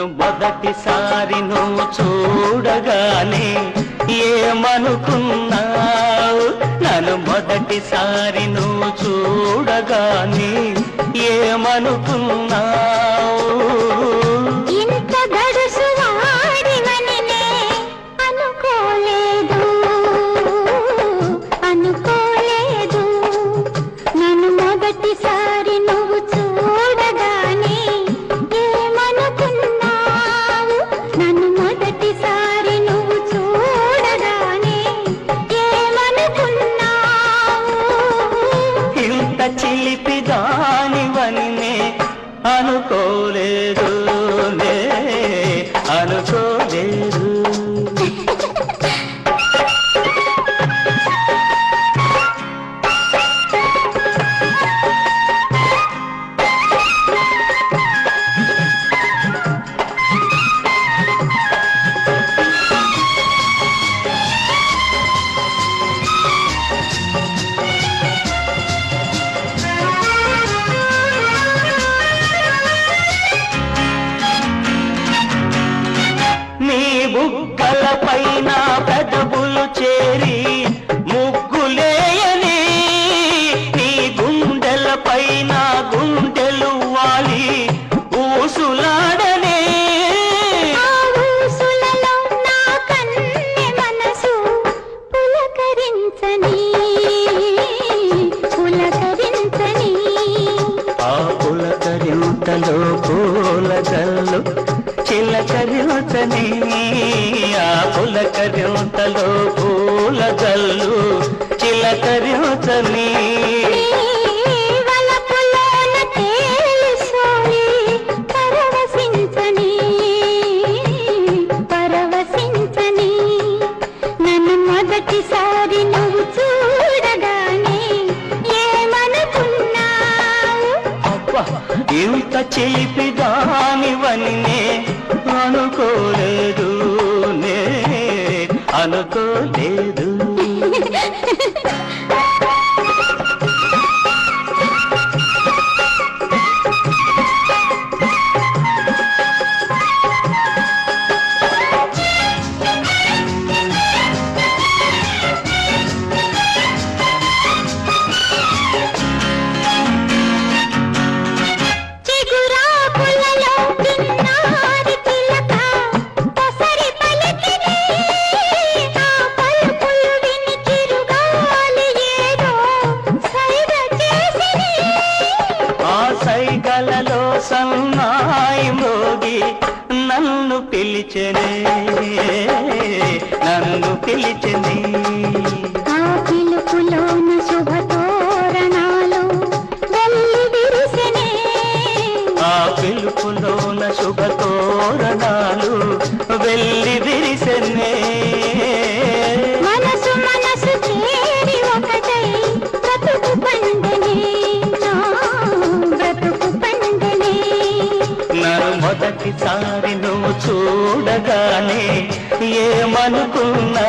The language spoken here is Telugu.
నన్ను మొదటిసారి నువ్వు చూడగానే ఏమనుకున్నావు? నన్ను మొదటిసారి నువ్వు చూడగానే ఏమనుకున్నావు? ఇంత గడుసు వాడివని నే అనుకోలేదు అనుకోలేదు. నన్ను మొదటిసారి నువ్వు చూడగానే ఏమనుకున్నావు? నన్ను మొదటిసారి నువ్వు చూడగానే ఏమనుకున్నావు? ఇంత చిలిపిదానివని నే అనుకోలేదు, నే అనుకోలేదు. బుగ్గల పైన పెదవులు చేరి ముగ్గులేయని, నీ గుండెల పైన గుండెలు వాలి ఊసులాడనే. ఊసులలో నా కన్నె మనసు పులకరించని పులకరించని. ఆ పులకరింతలో పూలగల్లు చిలకరించని, ఆ పులకరింతలో పూలగల్లు చిలకరించని. వలపులోన తేలిసోలి పరవశించని పరవశించని. నన్ను మొదటిసారి నువ్వు చూడగానే ఏమనుకున్నావు? అబ్బా, ఇంత చిలిపిదానివని నే అనుకోలేదు, నే అనుకోలేదు. సైగలలో సన్నాయి మోగి నన్ను పిలిచెనే, నన్ను పిలిచెని. ఆ పిలుపులోన శుభతోరణాలు వెల్లి విరిసెనే, ఆ పిలుపులోన శుభతోరణాలు వెల్లి విరిసెనే. మనసు మనసు చేరి ఒకటై బ్రతుకు పండనే, బ్రతుకు పండనే. నన్ను మొదటిసారి నువ్వు చూడగానే ఏమనుకున్నా?